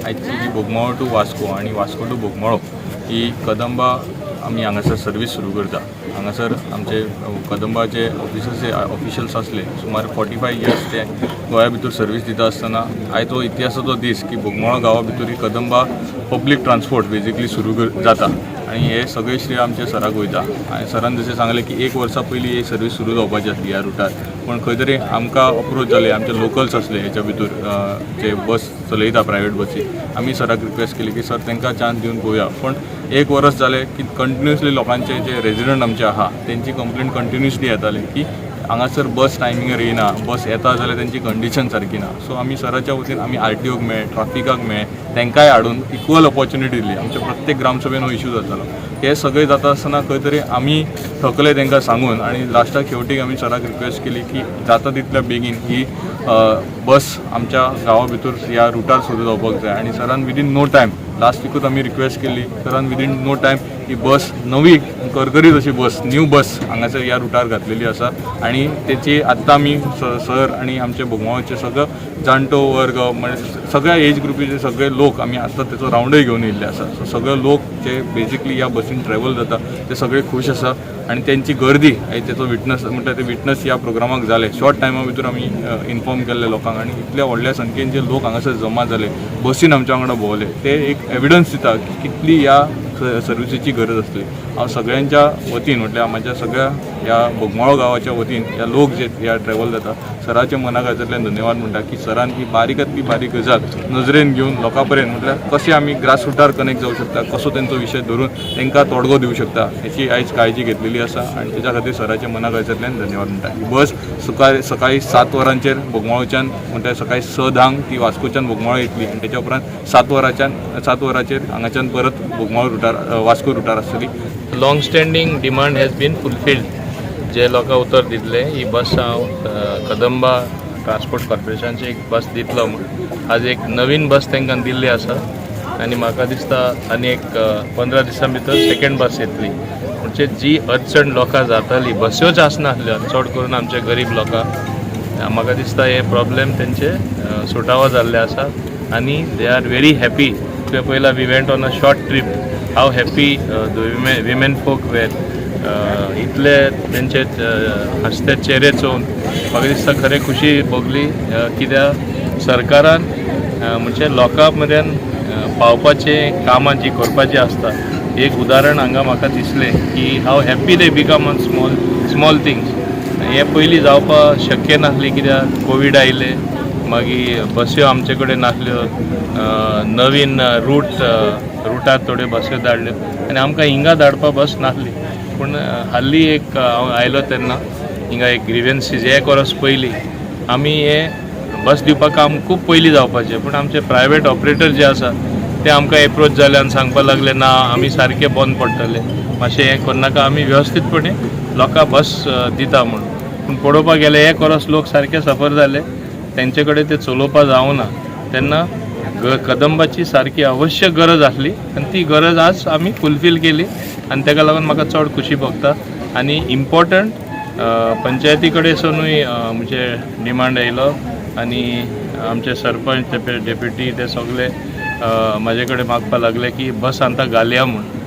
आयची ही बोगमाळो टू वास्को आणि वास्को टू बोगमाळो ही कदंबा आमी हांगासर सर्वीस सुरू करता। हांगासर आमचे कदंबाचे ऑफिशियल्स आसले सुमार 45 इयर्स ते गोंया भितर सर्वीस दिता आसतना आयज तो इतिहासाचो दीस की बोगमाळो गांवा भितर ही कदंबा पब्लीक ट्रान्सपोर्ट बेजिकली सुरू जाता आणि हे सगळे श्रेय आमच्या सराक वयता। आनी सरान जशें सांगलें की 1 वर्सा पयलीं ही सर्वीस सुरू जावपाची आसली ह्या रुटार, पण खंय तरी आमकां अप्रोच जाले, आमचे लोकल्स आसले हेच्या भितर जे बस चलयता प्रायवेट बसी, आमी सराक रिक्वेस्ट केली की सर तांकां चान्स दिवन पळोवया। पण 1 वर्स जालें की कंटिन्युअसली लोकांचे जे रेजिडंट आमचे आहा तेंची कंप्लेंट कंटिन्युअसली येताली की हांगासर बस टायमिंगार येना, बस येता जाल्यार तेंची कंडिशन सारकी ना। सो आमी सराच्या वतीन आमी आरटीओक मेळ, ट्राफिकाक मेळ, तांकांय हाडून इक्वल ऑपॉर्च्युनिटी दिली। आमच्या प्रत्येक ग्रामसभेन हो इश्यू जातालो। हे सगळे जाता आसतना खंय तरी आमी थकले तांकां सांगून आणि लास्टाक शेवटी आमी सराक रिक्वेस्ट केली की जाता तितल्या बेगीन ही बस आमच्या गांवा भितर ह्या रुटार सुरू जावपाक जाय। आणि सरान विदीन नो टायम, लास्ट वीकूच आमी रिक्वेस्ट केली, सरान विदीन नो टायम ही बस नवी करकरीत अशी बस, न्यू बस हांगासर ह्या रुटार घातलेली आसा। आणि तेची आत्तां आमी सर आणि आमचे बोगमाळोचे सगळो जाणटो वर्ग म्हणजे सगळ्या एज ग्रुपीचे सगळे लोक आमी आत्तां तेचो रावंडय घेवन येयल्ले आसा। सो सगळे लोक जे बेजिकली ह्या बसीन ट्रॅवल जाता ते सगळे खूश आसा आणि त्यांची गर्दी तेचो विटनस म्हणटा ते विटनस ह्या प्रोग्रामाक जाले। शॉर्ट टायमा भितर आमी इन्फॉर्म केल्ले लोकांक आणि इतल्या व्हडल्या संख्येन जे लोक हांगासर जमा जाले, बसीन आमच्या वांगडा भोंवले, ते एक एविडन्स दिता की कितली ह्या सर्विसीची गरज आसली। हांव सगळ्यांच्या वतीन म्हटल्यार म्हाज्या सगळ्या ह्या बोगमाळो गांवाच्या वतीन ह्या लोक जे ह्या ट्रॅवल जाता सराच्या मनाखातीरल्यान धन्यवाद म्हणटा की सरान ही बारीकांतली बारीक गजाल नजरेन घेवन लोकां पर्यंत म्हटल्यार कशें आमी ग्रास रुटार कनेक्ट जावं शकता, कसो तेंचो विशय धरून तांकां तोडगो दिवं शकता हेची आयज काळजी घेतलेली आसा आणि तेच्या खातीर सराच्या मनाखातीरल्यान धन्यवाद म्हणटा। ही बस सकाळी 7 वरांचेर बोगमाळोच्यान म्हणटा सकाळी 6:10 ती वास्कोच्यान बोगमाळो येतली आणि तेच्या उपरांत 7 वरांचेर हांगाच्यान परत बोगमाळो रुटार वास्को रुटार आसतली। Long standing demand has been fulfilled. जे लोकां उतर दितले ही बस हांव कदंबा ट्रान्सपोर्ट कॉर्पोरेशनची एक बस दितलो म्हणून आज एक नवीन बस तांकां दिल्ली आसा आणि म्हाका दिसता आनी एक 15 दिसां भितर सेकंड बस येतली। म्हणजे जी अडचण लोकां जाताली, बस्योच आसनासल्यो चड करून आमचे गरीब लोकां, म्हाका दिसता हे प्रॉब्लेम तेंचे सुटावो जाल्ले आसा आणि दे आर व्हेरी हॅपी। तुवें पयला we went on a short trip, how happy the women folk were, इतले तेंचे हसते चेहरे चोवन म्हाका दिसता खरें खुशी भोगली कित्याक सरकारान म्हणजे लोकां मेरेन पावपाचें कामां जी करपाची आसता एक उदाहरण हांगा म्हाका दिसलें की how happy they become on small things. हे पयलीं जावपाक शक्य नासली कित्याक कोवीड आयले, मागीर बस्यो आमचे कडेन नासल्यो, नवीन रुटार थोड्यो बस्यो धाडल्यो आनी आमकां हिंगा धाडपा बस नासली। पूण हाल्ली एक हांव आयलो तेन्ना हिंगा एक ग्रिवेन्सीस 1 वर्स पयलीं आमी हे बस दिवपाक काम खूब पयलीं जावपाचें, पूण आमचे प्रायवेट ऑपरेटर जे आसा ते आमकां एप्रोच जाले आनी सांगपाक लागले ना आमी सारके बंद पडटले, मातशें हें करनाका, आमी वेवस्थीतपणे लोकां बस दिता म्हणून। पूण पळोवपाक गेले 1 वर्स लोक सारके सफर जाले, तेंचे कडेन ते चलोवपा जावना। तेन्ना कदंबाची सारकी आवश्यक गरज आसली आनी ती गरज आज आमी फुलफील केली आनी ताका लागून म्हाका चड खुशी भोगता। आनी इम्पॉर्टंट पंचायती कडेनसूनूय म्हणजे डिमांड येयलो आनी आमचे सरपंच डेप्युटी ते सगळे म्हाजे कडेन मागपाक लागले की बस आतां घालया म्हणून।